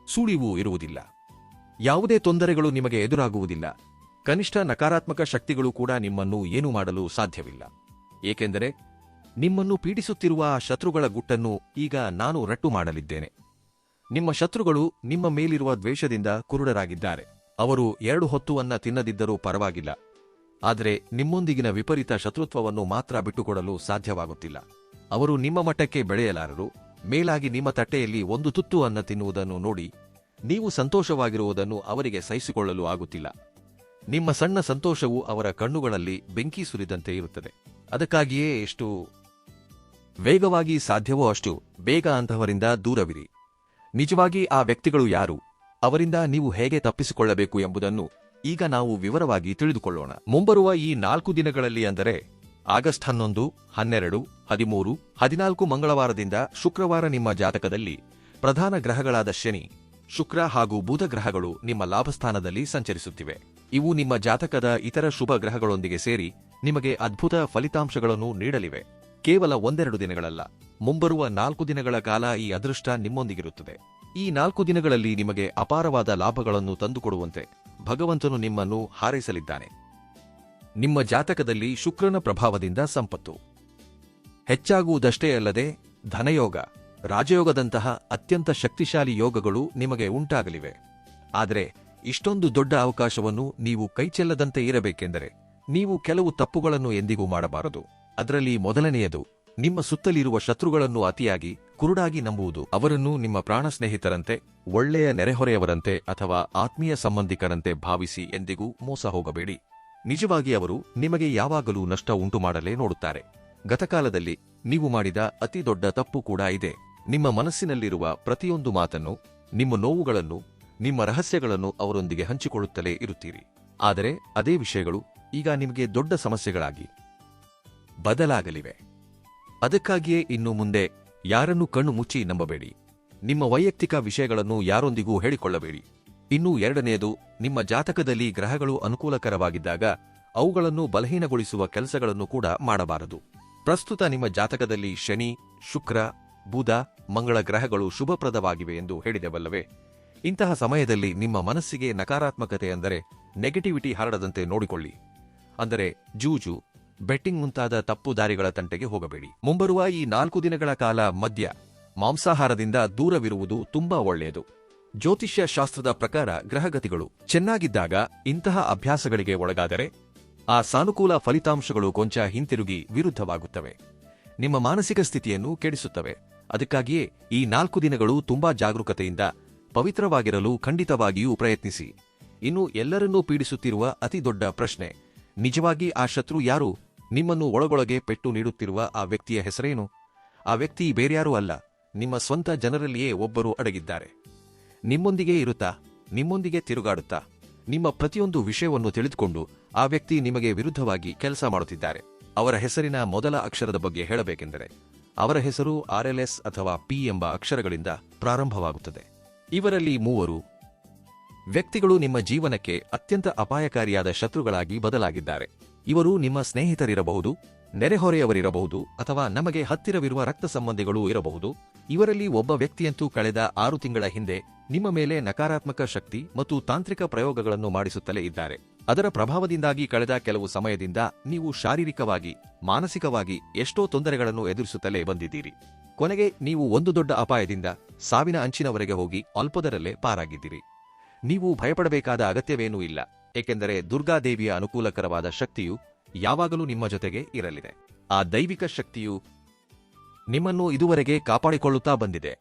ಸುಳಿವು ಇರುವುದಿಲ್ಲ. ಯಾವುದೇ ತೊಂದರೆಗಳು ನಿಮಗೆ ಎದುರಾಗುವುದಿಲ್ಲ. ಕನಿಷ್ಠ ನಕಾರಾತ್ಮಕ ಶಕ್ತಿಗಳು ಕೂಡ ನಿಮ್ಮನ್ನು ಏನೂ ಮಾಡಲು ಸಾಧ್ಯವಿಲ್ಲ. ಏಕೆಂದರೆ ನಿಮ್ಮನ್ನು ಪೀಡಿಸುತ್ತಿರುವ ಆ ಶತ್ರುಗಳ ಗುಟ್ಟನ್ನು ಈಗ ನಾನು ರಟ್ಟು ಮಾಡಲಿದ್ದೇನೆ. ನಿಮ್ಮ ಶತ್ರುಗಳು ನಿಮ್ಮ ಮೇಲಿರುವ ದ್ವೇಷದಿಂದ ಕುರುಡರಾಗಿದ್ದಾರೆ. ಅವರು 2 ಹೊತ್ತು ಅನ್ನ ತಿನ್ನದಿದ್ದರೂ ಪರವಾಗಿಲ್ಲ. ಆದರೆ ನಿಮ್ಮೊಂದಿಗಿನ ವಿಪರೀತ ಶತ್ರುತ್ವವನ್ನು ಮಾತ್ರ ಬಿಟ್ಟುಕೊಡಲು ಸಾಧ್ಯವಾಗುತ್ತಿಲ್ಲ. ಅವರು ನಿಮ್ಮ ಮಟ್ಟಕ್ಕೆ ಬೆಳೆಯಲಾರರು. ಮೇಲಾಗಿ ನಿಮ್ಮ ತಟ್ಟೆಯಲ್ಲಿ ಒಂದು ತುತ್ತು ಅನ್ನ ತಿನ್ನುವುದನ್ನು ನೋಡಿ ನೀವು ಸಂತೋಷವಾಗಿರುವುದನ್ನು ಅವರಿಗೆ ಸಹಿಸಿಕೊಳ್ಳಲು ಆಗುತ್ತಿಲ್ಲ. ನಿಮ್ಮ ಸಣ್ಣ ಸಂತೋಷವು ಅವರ ಕಣ್ಣುಗಳಲ್ಲಿ ಬೆಂಕಿ ಸುರಿದಂತೆ ಇರುತ್ತದೆ. ಅದಕ್ಕಾಗಿಯೇ ಎಷ್ಟು ವೇಗವಾಗಿ ಸಾಧ್ಯವೋ ಅಷ್ಟು ಬೇಗ ಅಂತಹವರಿಂದ ದೂರವಿರಿ. ನಿಜವಾಗಿ ಆ ವ್ಯಕ್ತಿಗಳು ಯಾರು, ಅವರಿಂದ ನೀವು ಹೇಗೆ ತಪ್ಪಿಸಿಕೊಳ್ಳಬೇಕು ಎಂಬುದನ್ನು ಈಗ ನಾವು ವಿವರವಾಗಿ ತಿಳಿದುಕೊಳ್ಳೋಣ. ಮುಂಬರುವ ಈ 4 ದಿನಗಳಲ್ಲಿ, ಅಂದರೆ ಆಗಸ್ಟ್ 11, 12, 13, 14 ಮಂಗಳವಾರದಿಂದ ಶುಕ್ರವಾರ ನಿಮ್ಮ ಜಾತಕದಲ್ಲಿ ಪ್ರಧಾನ ಗ್ರಹಗಳಾದ ಶನಿ, ಶುಕ್ರ ಹಾಗೂ ಬುಧ ಗ್ರಹಗಳು ನಿಮ್ಮ ಲಾಭಸ್ಥಾನದಲ್ಲಿ ಸಂಚರಿಸುತ್ತಿವೆ. ಇವು ನಿಮ್ಮ ಜಾತಕದ ಇತರ ಶುಭ ಗ್ರಹಗಳೊಂದಿಗೆ ಸೇರಿ ನಿಮಗೆ ಅದ್ಭುತ ಫಲಿತಾಂಶಗಳನ್ನು ನೀಡಲಿವೆ. ಕೇವಲ 1-2 ದಿನಗಳಲ್ಲ, ಮುಂಬರುವ 4 ದಿನಗಳ ಕಾಲ ಈ ಅದೃಷ್ಟ ನಿಮ್ಮೊಂದಿಗಿರುತ್ತದೆ. ಈ 4 ದಿನಗಳಲ್ಲಿ ನಿಮಗೆ ಅಪಾರವಾದ ಲಾಭಗಳನ್ನು ತಂದುಕೊಡುವಂತೆ ಭಗವಂತನು ನಿಮ್ಮನ್ನು ಹಾರೈಸಲಿದ್ದಾನೆ. ನಿಮ್ಮ ಜಾತಕದಲ್ಲಿ ಶುಕ್ರನ ಪ್ರಭಾವದಿಂದ ಸಂಪತ್ತು ಹೆಚ್ಚಾಗುವುದಷ್ಟೇ ಅಲ್ಲದೆ ಧನಯೋಗ, ರಾಜಯೋಗದಂತಹ ಅತ್ಯಂತ ಶಕ್ತಿಶಾಲಿ ಯೋಗಗಳು ನಿಮಗೆ ಉಂಟಾಗಲಿವೆ. ಆದರೆ ಇಷ್ಟೊಂದು ದೊಡ್ಡ ಅವಕಾಶವನ್ನು ನೀವು ಕೈಚೆಲ್ಲದಂತೆ ಇರಬೇಕೆಂದರೆ ನೀವು ಕೆಲವು ತಪ್ಪುಗಳನ್ನು ಎಂದಿಗೂ ಮಾಡಬಾರದು. ಅದರಲ್ಲಿ ಮೊದಲನೆಯದು, ನಿಮ್ಮ ಸುತ್ತಲಿರುವ ಶತ್ರುಗಳನ್ನು ಅತಿಯಾಗಿ ಕುರುಡಾಗಿ ನಂಬುವುದು. ಅವರನ್ನು ನಿಮ್ಮ ಪ್ರಾಣ ಸ್ನೇಹಿತರಂತೆ, ಒಳ್ಳೆಯ ನೆರೆಹೊರೆಯವರಂತೆ ಅಥವಾ ಆತ್ಮೀಯ ಸಂಬಂಧಿಕರಂತೆ ಭಾವಿಸಿ ಎಂದಿಗೂ ಮೋಸ ಹೋಗಬೇಡಿ. ನಿಜವಾಗಿ ಅವರು ನಿಮಗೆ ಯಾವಾಗಲೂ ನಷ್ಟ ಉಂಟುಮಾಡಲೇ ನೋಡುತ್ತಾರೆ. ಗತಕಾಲದಲ್ಲಿ ನೀವು ಮಾಡಿದ ಅತಿ ದೊಡ್ಡ ತಪ್ಪು ಕೂಡ ಇದೆ. ನಿಮ್ಮ ಮನಸ್ಸಿನಲ್ಲಿರುವ ಪ್ರತಿಯೊಂದು ಮಾತನ್ನು, ನಿಮ್ಮ ನೋವುಗಳನ್ನು, ನಿಮ್ಮ ರಹಸ್ಯಗಳನ್ನು ಅವರೊಂದಿಗೆ ಹಂಚಿಕೊಳ್ಳುತ್ತಲೇ ಇರುತ್ತೀರಿ. ಆದರೆ ಅದೇ ವಿಷಯಗಳು ಈಗ ನಿಮಗೆ ದೊಡ್ಡ ಸಮಸ್ಯೆಗಳಾಗಿ ಬದಲಾಗಲಿವೆ. ಅದಕ್ಕಾಗಿಯೇ ಇನ್ನು ಮುಂದೆ ಯಾರನ್ನೂ ಕಣ್ಣು ಮುಚ್ಚಿ ನಂಬಬೇಡಿ. ನಿಮ್ಮ ವೈಯಕ್ತಿಕ ವಿಷಯಗಳನ್ನು ಯಾರೊಂದಿಗೂ ಹೇಳಿಕೊಳ್ಳಬೇಡಿ. ಇನ್ನೂ 2ನೇದು, ನಿಮ್ಮ ಜಾತಕದಲ್ಲಿ ಗ್ರಹಗಳು ಅನುಕೂಲಕರವಾಗಿದ್ದಾಗ ಅವುಗಳನ್ನು ಬಲಹೀನಗೊಳಿಸುವ ಕೆಲಸಗಳನ್ನು ಕೂಡ ಮಾಡಬಾರದು. ಪ್ರಸ್ತುತ ನಿಮ್ಮ ಜಾತಕದಲ್ಲಿ ಶನಿ, ಶುಕ್ರ, ಬುಧ, ಮಂಗಳ ಗ್ರಹಗಳು ಶುಭಪ್ರದವಾಗಿವೆ ಎಂದು ಹೇಳಿದೆವಲ್ಲವೇ? ಇಂತಹ ಸಮಯದಲ್ಲಿ ನಿಮ್ಮ ಮನಸ್ಸಿಗೆ ನಕಾರಾತ್ಮಕತೆ, ಅಂದರೆ ನೆಗೆಟಿವಿಟಿ ಹರಡದಂತೆ ನೋಡಿಕೊಳ್ಳಿ. ಅಂದರೆ ಜೂಜು, ಬೆಟ್ಟಿಂಗ್ ಮುಂತಾದ ತಪ್ಪು ದಾರಿಗಳ ತಂಟೆಗೆ ಹೋಗಬೇಡಿ. ಮುಂಬರುವ ಈ 4 ದಿನಗಳ ಕಾಲ ಮದ್ಯ, ಮಾಂಸಾಹಾರದಿಂದ ದೂರವಿರುವುದು ತುಂಬಾ ಒಳ್ಳೆಯದು. ಜ್ಯೋತಿಷ್ಯ ಶಾಸ್ತ್ರದ ಪ್ರಕಾರ ಗ್ರಹಗತಿಗಳು ಚೆನ್ನಾಗಿದ್ದಾಗ ಇಂತಹ ಅಭ್ಯಾಸಗಳಿಗೆ ಒಳಗಾದರೆ ಆ ಸಾನುಕೂಲ ಫಲಿತಾಂಶಗಳು ಕೊಂಚ ಹಿಂತಿರುಗಿ ವಿರುದ್ಧವಾಗುತ್ತವೆ, ನಿಮ್ಮ ಮಾನಸಿಕ ಸ್ಥಿತಿಯನ್ನು ಕೆಡಿಸುತ್ತವೆ. ಅದಕ್ಕಾಗಿಯೇ ಈ 4 ದಿನಗಳು ತುಂಬಾ ಜಾಗರೂಕತೆಯಿಂದ ಪವಿತ್ರವಾಗಿರಲು ಖಂಡಿತವಾಗಿಯೂ ಪ್ರಯತ್ನಿಸಿ. ಇನ್ನು ಎಲ್ಲರನ್ನೂ ಪೀಡಿಸುತ್ತಿರುವ ಅತಿ ದೊಡ್ಡ ಪ್ರಶ್ನೆ, ನಿಜವಾಗಿ ಆ ಶತ್ರು ಯಾರು? ನಿಮ್ಮನ್ನು ಒಳಗೊಳಗೆ ಪೆಟ್ಟು ನೀಡುತ್ತಿರುವ ಆ ವ್ಯಕ್ತಿಯ ಹೆಸರೇನು? ಆ ವ್ಯಕ್ತಿ ಬೇರ್ಯಾರೂ ಅಲ್ಲ, ನಿಮ್ಮ ಸ್ವಂತ ಜನರಲ್ಲಿಯೇ ಒಬ್ಬರು ಅಡಗಿದ್ದಾರೆ. ನಿಮ್ಮೊಂದಿಗೆ ಇರುತ್ತಾ, ನಿಮ್ಮೊಂದಿಗೆ ತಿರುಗಾಡುತ್ತಾ, ನಿಮ್ಮ ಪ್ರತಿಯೊಂದು ವಿಷಯವನ್ನು ತಿಳಿದುಕೊಂಡು ಆ ವ್ಯಕ್ತಿ ನಿಮಗೆ ವಿರುದ್ಧವಾಗಿ ಕೆಲಸ ಮಾಡುತ್ತಿದ್ದಾರೆ. ಅವರ ಹೆಸರಿನ ಮೊದಲ ಅಕ್ಷರದ ಬಗ್ಗೆ ಹೇಳಬೇಕೆಂದರೆ ಅವರ ಹೆಸರು RLS ಅಥವಾ P ಎಂಬ ಅಕ್ಷರಗಳಿಂದ ಪ್ರಾರಂಭವಾಗುತ್ತದೆ. ಇವರಲ್ಲಿ 3 ವ್ಯಕ್ತಿಗಳು ನಿಮ್ಮ ಜೀವನಕ್ಕೆ ಅತ್ಯಂತ ಅಪಾಯಕಾರಿಯಾದ ಶತ್ರುಗಳಾಗಿ ಬದಲಾಗಿದ್ದಾರೆ. ಇವರು ನಿಮ್ಮ ಸ್ನೇಹಿತರಿರಬಹುದು, ನೆರೆಹೊರೆಯವರಿರಬಹುದು, ಅಥವಾ ನಮಗೆ ಹತ್ತಿರವಿರುವ ರಕ್ತ ಸಂಬಂಧಿಗಳೂ ಇರಬಹುದು. ಇವರಲ್ಲಿ ಒಬ್ಬ ವ್ಯಕ್ತಿಯಂತೂ ಕಳೆದ 6 ತಿಂಗಳ ಹಿಂದೆ ನಿಮ್ಮ ಮೇಲೆ ನಕಾರಾತ್ಮಕ ಶಕ್ತಿ ಮತ್ತು ತಾಂತ್ರಿಕ ಪ್ರಯೋಗಗಳನ್ನು ಮಾಡಿಸುತ್ತಲೇ ಇದ್ದಾರೆ. ಅದರ ಪ್ರಭಾವದಿಂದಾಗಿ ಕಳೆದ ಕೆಲವು ಸಮಯದಿಂದ ನೀವು ಶಾರೀರಿಕವಾಗಿ, ಮಾನಸಿಕವಾಗಿ ಎಷ್ಟೋ ತೊಂದರೆಗಳನ್ನು ಎದುರಿಸುತ್ತಲೇ ಬಂದಿದ್ದೀರಿ. ಕೊನೆಗೆ ನೀವು ಒಂದು ದೊಡ್ಡ ಅಪಾಯದಿಂದ ಸಾವಿನ ಅಂಚಿನವರೆಗೆ ಹೋಗಿ ಅಲ್ಪದರಲ್ಲೇ ಪಾರಾಗಿದ್ದೀರಿ. ನೀವು ಭಯಪಡಬೇಕಾದ ಅಗತ್ಯವೇನೂ ಇಲ್ಲ, ಏಕೆಂದರೆ ದುರ್ಗಾದೇವಿಯ ಅನುಕೂಲಕರವಾದ ಶಕ್ತಿಯು ಯಾವಾಗಲೂ ನಿಮ್ಮ ಜೊತೆಗೆ ಇರಲಿದೆ. ಆ ದೈವಿಕ ಶಕ್ತಿಯು ನಿಮ್ಮನ್ನು ಇದುವರೆಗೆ ಕಾಪಾಡಿಕೊಳ್ಳುತ್ತಾ ಬಂದಿದೆ.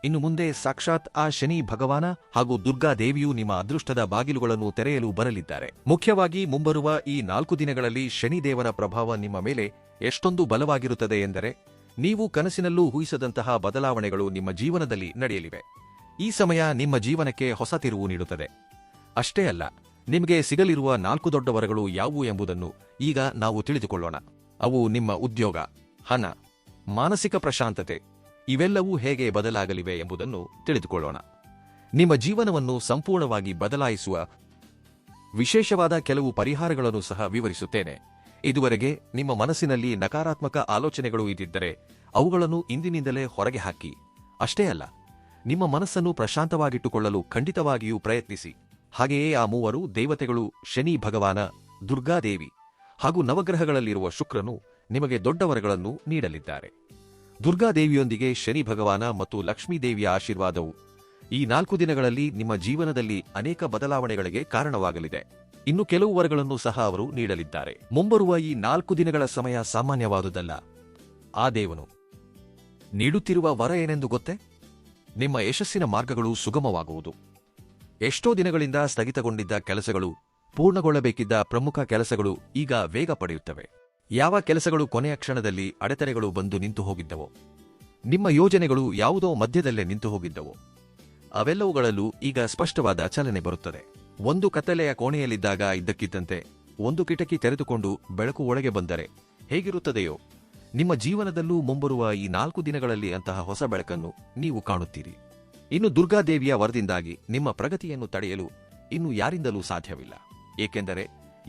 ಇನ್ನು ಮುಂದೆ ಸಾಕ್ಷಾತ್ ಆ ಶನಿ ಭಗವಾನ ಹಾಗೂ ದುರ್ಗಾದೇವಿಯು ನಿಮ್ಮ ಅದೃಷ್ಟದ ಬಾಗಿಲುಗಳನ್ನು ತೆರೆಯಲು ಬರಲಿದ್ದಾರೆ. ಮುಖ್ಯವಾಗಿ ಮುಂಬರುವ ಈ 4 ದಿನಗಳಲ್ಲಿ ಶನಿದೇವನ ಪ್ರಭಾವ ನಿಮ್ಮ ಮೇಲೆ ಎಷ್ಟೊಂದು ಬಲವಾಗಿರುತ್ತದೆ ಎಂದರೆ ನೀವು ಕನಸಿನಲ್ಲೂ ಊಹಿಸದಂತಹ ಬದಲಾವಣೆಗಳು ನಿಮ್ಮ ಜೀವನದಲ್ಲಿ ನಡೆಯಲಿವೆ. ಈ ಸಮಯ ನಿಮ್ಮ ಜೀವನಕ್ಕೆ ಹೊಸ ತಿರುವು ನೀಡುತ್ತದೆ. ಅಷ್ಟೇ ಅಲ್ಲ, ನಿಮಗೆ ಸಿಗಲಿರುವ 4 ದೊಡ್ಡ ವರಗಳು ಯಾವುವು ಎಂಬುದನ್ನು ಈಗ ನಾವು ತಿಳಿದುಕೊಳ್ಳೋಣ. ಅವು ನಿಮ್ಮ ಉದ್ಯೋಗ, ಹಣ, ಮಾನಸಿಕ ಪ್ರಶಾಂತತೆ ಇವೆಲ್ಲವೂ ಹೇಗೆ ಬದಲಾಗಲಿವೆ ಎಂಬುದನ್ನು ತಿಳಿದುಕೊಳ್ಳೋಣ. ನಿಮ್ಮ ಜೀವನವನ್ನು ಸಂಪೂರ್ಣವಾಗಿ ಬದಲಾಯಿಸುವ ವಿಶೇಷವಾದ ಕೆಲವು ಪರಿಹಾರಗಳನ್ನು ಸಹ ವಿವರಿಸುತ್ತೇನೆ. ಇದುವರೆಗೆ ನಿಮ್ಮ ಮನಸ್ಸಿನಲ್ಲಿ ನಕಾರಾತ್ಮಕ ಆಲೋಚನೆಗಳು ಇದ್ದಿದ್ದರೆ ಅವುಗಳನ್ನು ಇಂದಿನಿಂದಲೇ ಹೊರಗೆ ಹಾಕಿ. ಅಷ್ಟೇ ಅಲ್ಲ, ನಿಮ್ಮ ಮನಸ್ಸನ್ನು ಪ್ರಶಾಂತವಾಗಿಟ್ಟುಕೊಳ್ಳಲು ಖಂಡಿತವಾಗಿಯೂ ಪ್ರಯತ್ನಿಸಿ. ಹಾಗೆಯೇ ಆ 3 ದೇವತೆಗಳು ಶನಿ ಭಗವಾನ, ದುರ್ಗಾದೇವಿ ಹಾಗೂ ನವಗ್ರಹಗಳಲ್ಲಿರುವ ಶುಕ್ರನು ನಿಮಗೆ ದೊಡ್ಡ ವರಗಳನ್ನು ನೀಡಲಿದ್ದಾರೆ. ದುರ್ಗಾದೇವಿಯೊಂದಿಗೆ ಶನಿ ಭಗವಾನ ಮತ್ತು ಲಕ್ಷ್ಮೀದೇವಿಯ ಆಶೀರ್ವಾದವು ಈ 4 ದಿನಗಳಲ್ಲಿ ನಿಮ್ಮ ಜೀವನದಲ್ಲಿ ಅನೇಕ ಬದಲಾವಣೆಗಳಿಗೆ ಕಾರಣವಾಗಲಿದೆ. ಇನ್ನು ಕೆಲವು ವರಗಳನ್ನು ಸಹ ಅವರು ನೀಡಲಿದ್ದಾರೆ. ಮುಂಬರುವ ಈ 4 ದಿನಗಳ ಸಮಯ ಸಾಮಾನ್ಯವಾದುದಲ್ಲ. ಆ ದೇವನು ನೀಡುತ್ತಿರುವ ವರ ಏನೆಂದು ಗೊತ್ತೇ? ನಿಮ್ಮ ಯಶಸ್ಸಿನ ಮಾರ್ಗಗಳು ಸುಗಮವಾಗುವುದು. ಎಷ್ಟೋ ದಿನಗಳಿಂದ ಸ್ಥಗಿತಗೊಂಡಿದ್ದ ಕೆಲಸಗಳು, ಪೂರ್ಣಗೊಳ್ಳಬೇಕಿದ್ದ ಪ್ರಮುಖ ಕೆಲಸಗಳು ಈಗ ವೇಗ ಪಡೆಯುತ್ತವೆ. ಯಾವ ಕೆಲಸಗಳು ಕೊನೆಯ ಕ್ಷಣದಲ್ಲಿ ಅಡೆತಡೆಗಳು ಬಂದು ನಿಂತು ಹೋಗಿದ್ದವೋ, ನಿಮ್ಮ ಯೋಜನೆಗಳು ಯಾವುದೋ ಮಧ್ಯದಲ್ಲೇ ನಿಂತು ಹೋಗಿದ್ದವೋ, ಅವೆಲ್ಲವುಗಳಲ್ಲೂ ಈಗ ಸ್ಪಷ್ಟವಾದ ಚಲನೆ ಬರುತ್ತದೆ. ಒಂದು ಕತ್ತಲೆಯ ಕೋಣೆಯಲ್ಲಿದ್ದಾಗ ಇದ್ದಕ್ಕಿದ್ದಂತೆ ಒಂದು ಕಿಟಕಿ ತೆರೆದುಕೊಂಡು ಬೆಳಕು ಒಳಗೆ ಬಂದರೆ ಹೇಗಿರುತ್ತದೆಯೋ, ನಿಮ್ಮ ಜೀವನದಲ್ಲೂ ಮುಂಬರುವ ಈ 4 ದಿನಗಳಲ್ಲಿ ಅಂತಹ ಹೊಸ ಬೆಳಕನ್ನು ನೀವು ಕಾಣುತ್ತೀರಿ. ಇನ್ನು ದುರ್ಗಾದೇವಿಯ ವರದಿಂದಾಗಿ ನಿಮ್ಮ ಪ್ರಗತಿಯನ್ನು ತಡೆಯಲು ಇನ್ನು ಯಾರಿಂದಲೂ ಸಾಧ್ಯವಿಲ್ಲ. ಏಕೆಂದರೆ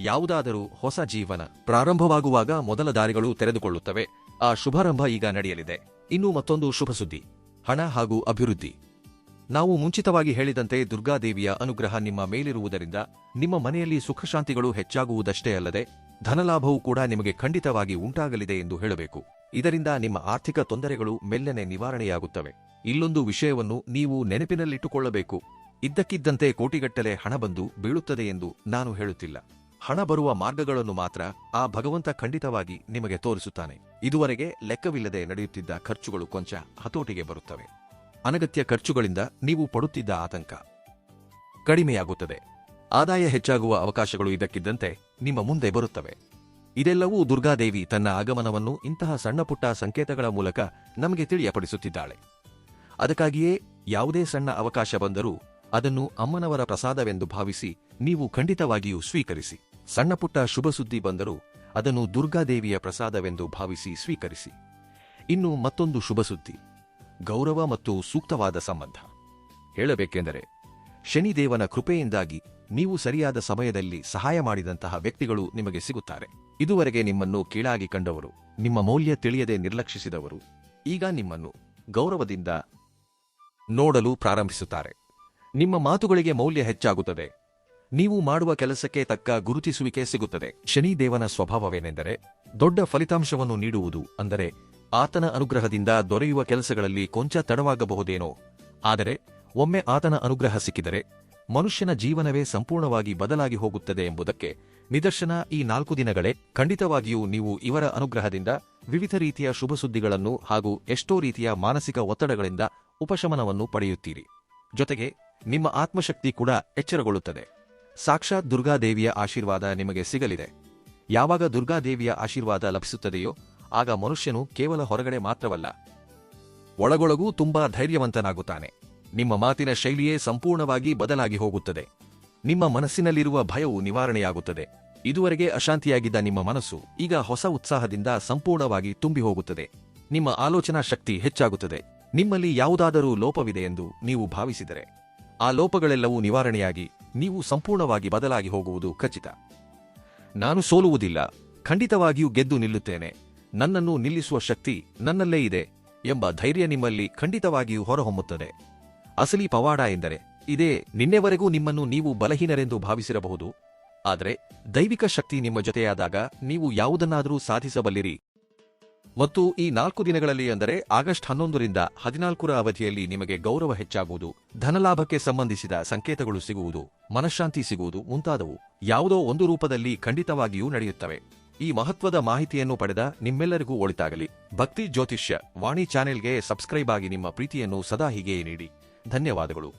ಯಾವುದಾದರೂ ಹೊಸ ಜೀವನ ಪ್ರಾರಂಭವಾಗುವಾಗ ಮೊದಲ ದಾರಿಗಳು ತೆರೆದುಕೊಳ್ಳುತ್ತವೆ. ಆ ಶುಭಾರಂಭ ಈಗ ನಡೆಯಲಿದೆ. ಇನ್ನೂ ಮತ್ತೊಂದು ಶುಭ ಸುದ್ದಿ, ಹಣ ಹಾಗೂ ಅಭಿವೃದ್ಧಿ. ನಾವು ಮುಂಚಿತವಾಗಿ ಹೇಳಿದಂತೆ ದುರ್ಗಾದೇವಿಯ ಅನುಗ್ರಹ ನಿಮ್ಮ ಮೇಲಿರುವುದರಿಂದ ನಿಮ್ಮ ಮನೆಯಲ್ಲಿ ಸುಖಶಾಂತಿಗಳು ಹೆಚ್ಚಾಗುವುದಷ್ಟೇ ಅಲ್ಲದೆ ಧನಲಾಭವೂ ಕೂಡ ನಿಮಗೆ ಖಂಡಿತವಾಗಿ ಉಂಟಾಗಲಿದೆ ಎಂದು ಹೇಳಬೇಕು. ಇದರಿಂದ ನಿಮ್ಮ ಆರ್ಥಿಕ ತೊಂದರೆಗಳು ಮೆಲ್ಲನೆ ನಿವಾರಣೆಯಾಗುತ್ತವೆ. ಇಲ್ಲೊಂದು ವಿಷಯವನ್ನು ನೀವು ನೆನಪಿನಲ್ಲಿಟ್ಟುಕೊಳ್ಳಬೇಕು. ಇದ್ದಕ್ಕಿದ್ದಂತೆ ಕೋಟಿಗಟ್ಟಲೆ ಹಣ ಬಂದು ಬೀಳುತ್ತದೆ ಎಂದು ನಾನು ಹೇಳುತ್ತಿಲ್ಲ. ಹಣ ಬರುವ ಮಾರ್ಗಗಳನ್ನು ಮಾತ್ರ ಆ ಭಗವಂತ ಖಂಡಿತವಾಗಿ ನಿಮಗೆ ತೋರಿಸುತ್ತಾನೆ. ಇದುವರೆಗೆ ಲೆಕ್ಕವಿಲ್ಲದೆ ನಡೆಯುತ್ತಿದ್ದ ಖರ್ಚುಗಳು ಕೊಂಚ ಹತೋಟಿಗೆ ಬರುತ್ತವೆ. ಅನಗತ್ಯ ಖರ್ಚುಗಳಿಂದ ನೀವು ಪಡುತ್ತಿದ್ದ ಆತಂಕ ಕಡಿಮೆಯಾಗುತ್ತದೆ. ಆದಾಯ ಹೆಚ್ಚಾಗುವ ಅವಕಾಶಗಳು ಇದ್ದಕ್ಕಿದ್ದಂತೆ ನಿಮ್ಮ ಮುಂದೆ ಬರುತ್ತವೆ. ಇದೆಲ್ಲವೂ ದುರ್ಗಾದೇವಿ ತನ್ನ ಆಗಮನವನ್ನು ಇಂತಹ ಸಣ್ಣಪುಟ್ಟ ಸಂಕೇತಗಳ ಮೂಲಕ ನಮಗೆ ತಿಳಿಯಪಡಿಸುತ್ತಿದ್ದಾಳೆ. ಅದಕ್ಕಾಗಿಯೇ ಯಾವುದೇ ಸಣ್ಣ ಅವಕಾಶ ಬಂದರೂ ಅದನ್ನು ಅಮ್ಮನವರ ಪ್ರಸಾದವೆಂದು ಭಾವಿಸಿ ನೀವು ಖಂಡಿತವಾಗಿಯೂ ಸ್ವೀಕರಿಸಿ. ಸಣ್ಣಪುಟ್ಟ ಶುಭ ಸುದ್ದಿ ಬಂದರೂ ಅದನ್ನು ದುರ್ಗಾದೇವಿಯ ಪ್ರಸಾದವೆಂದು ಭಾವಿಸಿ ಸ್ವೀಕರಿಸಿ. ಇನ್ನು ಮತ್ತೊಂದು ಶುಭ ಸುದ್ದಿ, ಗೌರವ ಮತ್ತು ಸೂಕ್ತವಾದ ಸಂಬಂಧ. ಹೇಳಬೇಕೆಂದರೆ ಶನಿದೇವನ ಕೃಪೆಯಿಂದಾಗಿ ನೀವು ಸರಿಯಾದ ಸಮಯದಲ್ಲಿ ಸಹಾಯ ಮಾಡಿದಂತಹ ವ್ಯಕ್ತಿಗಳು ನಿಮಗೆ ಸಿಗುತ್ತಾರೆ. ಇದುವರೆಗೆ ನಿಮ್ಮನ್ನು ಕೀಳಾಗಿ ಕಂಡವರು, ನಿಮ್ಮ ಮೌಲ್ಯ ತಿಳಿಯದೆ ನಿರ್ಲಕ್ಷಿಸಿದವರು ಈಗ ನಿಮ್ಮನ್ನು ಗೌರವದಿಂದ ನೋಡಲು ಪ್ರಾರಂಭಿಸುತ್ತಾರೆ. ನಿಮ್ಮ ಮಾತುಗಳಿಗೆ ಮೌಲ್ಯ ಹೆಚ್ಚಾಗುತ್ತದೆ. ನೀವು ಮಾಡುವ ಕೆಲಸಕ್ಕೆ ತಕ್ಕ ಗುರುತಿಸುವಿಕೆ ಸಿಗುತ್ತದೆ. ಶನಿದೇವನ ಸ್ವಭಾವವೇನೆಂದರೆ ದೊಡ್ಡ ಫಲಿತಾಂಶವನ್ನು ನೀಡುವುದು. ಅಂದರೆ ಆತನ ಅನುಗ್ರಹದಿಂದ ದೊರೆಯುವ ಕೆಲಸಗಳಲ್ಲಿ ಕೊಂಚ ತಡವಾಗಬಹುದೇನೋ, ಆದರೆ ಒಮ್ಮೆ ಆತನ ಅನುಗ್ರಹ ಸಿಕ್ಕಿದರೆ ಮನುಷ್ಯನ ಜೀವನವೇ ಸಂಪೂರ್ಣವಾಗಿ ಬದಲಾಗಿ ಹೋಗುತ್ತದೆ ಎಂಬುದಕ್ಕೆ ನಿದರ್ಶನ ಈ 4 ದಿನಗಳೇ. ಖಂಡಿತವಾಗಿಯೂ ನೀವು ಇವರ ಅನುಗ್ರಹದಿಂದ ವಿವಿಧ ರೀತಿಯ ಶುಭ ಸುದ್ದಿಗಳನ್ನು ಹಾಗೂ ಎಷ್ಟೋ ರೀತಿಯ ಮಾನಸಿಕ ಒತ್ತಡಗಳಿಂದ ಉಪಶಮನವನ್ನು ಪಡೆಯುತ್ತೀರಿ. ಜೊತೆಗೆ ನಿಮ್ಮ ಆತ್ಮಶಕ್ತಿ ಕೂಡ ಎಚ್ಚರಗೊಳ್ಳುತ್ತದೆ. ಸಾಕ್ಷಾತ್ ದುರ್ಗಾದೇವಿಯ ಆಶೀರ್ವಾದ ನಿಮಗೆ ಸಿಗಲಿದೆ. ಯಾವಾಗ ದುರ್ಗಾದೇವಿಯ ಆಶೀರ್ವಾದ ಲಭಿಸುತ್ತದೆಯೋ ಆಗ ಮನುಷ್ಯನು ಕೇವಲ ಹೊರಗಡೆ ಮಾತ್ರವಲ್ಲ, ಒಳಗೊಳಗೂ ತುಂಬಾ ಧೈರ್ಯವಂತನಾಗುತ್ತಾನೆ. ನಿಮ್ಮ ಮಾತಿನ ಶೈಲಿಯೇ ಸಂಪೂರ್ಣವಾಗಿ ಬದಲಾಗಿ ಹೋಗುತ್ತದೆ. ನಿಮ್ಮ ಮನಸ್ಸಿನಲ್ಲಿರುವ ಭಯವು ನಿವಾರಣೆಯಾಗುತ್ತದೆ. ಇದುವರೆಗೆ ಅಶಾಂತಿಯಾಗಿದ್ದ ನಿಮ್ಮ ಮನಸ್ಸು ಈಗ ಹೊಸ ಉತ್ಸಾಹದಿಂದ ಸಂಪೂರ್ಣವಾಗಿ ತುಂಬಿ ಹೋಗುತ್ತದೆ. ನಿಮ್ಮ ಆಲೋಚನಾ ಶಕ್ತಿ ಹೆಚ್ಚಾಗುತ್ತದೆ. ನಿಮ್ಮಲ್ಲಿ ಯಾವುದಾದರೂ ಲೋಪವಿದೆ ಎಂದು ನೀವು ಭಾವಿಸಿದರೆ ಆ ಲೋಪಗಳೆಲ್ಲವೂ ನಿವಾರಣೆಯಾಗಿ ನೀವು ಸಂಪೂರ್ಣವಾಗಿ ಬದಲಾಗಿ ಹೋಗುವುದು ಖಚಿತ. ನಾನು ಸೋಲುವುದಿಲ್ಲ, ಖಂಡಿತವಾಗಿಯೂ ಗೆದ್ದು ನಿಲ್ಲುತ್ತೇನೆ, ನನ್ನನ್ನು ನಿಲ್ಲಿಸುವ ಶಕ್ತಿ ನನ್ನಲ್ಲೇ ಇದೆ ಎಂಬ ಧೈರ್ಯ ನಿಮ್ಮಲ್ಲಿ ಖಂಡಿತವಾಗಿಯೂ ಹೊರಹೊಮ್ಮುತ್ತದೆ. ಅಸಲಿ ಪವಾಡ ಎಂದರೆ ಇದೇ. ನಿನ್ನೆವರೆಗೂ ನಿಮ್ಮನ್ನು ನೀವು ಬಲಹೀನರೆಂದು ಭಾವಿಸಿರಬಹುದು, ಆದರೆ ದೈವಿಕ ಶಕ್ತಿ ನಿಮ್ಮ ಜೊತೆಯಾದಾಗ ನೀವು ಯಾವುದನ್ನಾದರೂ ಸಾಧಿಸಬಲ್ಲಿರಿ. ಮತ್ತು ಈ 4 ದಿನಗಳಲ್ಲಿ, ಅಂದರೆ ಆಗಸ್ಟ್ 11ರಿಂದ 14ರ ಅವಧಿಯಲ್ಲಿ ನಿಮಗೆ ಗೌರವ ಹೆಚ್ಚಾಗುವುದು, ಧನಲಾಭಕ್ಕೆ ಸಂಬಂಧಿಸಿದ ಸಂಕೇತಗಳು ಸಿಗುವುದು, ಮನಃಶಾಂತಿ ಸಿಗುವುದು ಮುಂತಾದವು ಯಾವುದೋ ಒಂದು ರೂಪದಲ್ಲಿ ಖಂಡಿತವಾಗಿಯೂ ನಡೆಯುತ್ತವೆ. ಈ ಮಹತ್ವದ ಮಾಹಿತಿಯನ್ನು ಪಡೆದ ನಿಮ್ಮೆಲ್ಲರಿಗೂ ಒಳಿತಾಗಲಿ. ಭಕ್ತಿ ಜ್ಯೋತಿಷ್ಯ ವಾಣಿ ಚಾನೆಲ್ಗೆ ಸಬ್ಸ್ಕ್ರೈಬ್ ಆಗಿ ನಿಮ್ಮ ಪ್ರೀತಿಯನ್ನು ಸದಾ ಹೀಗೆಯೇ ನೀಡಿ. ಧನ್ಯವಾದಗಳು.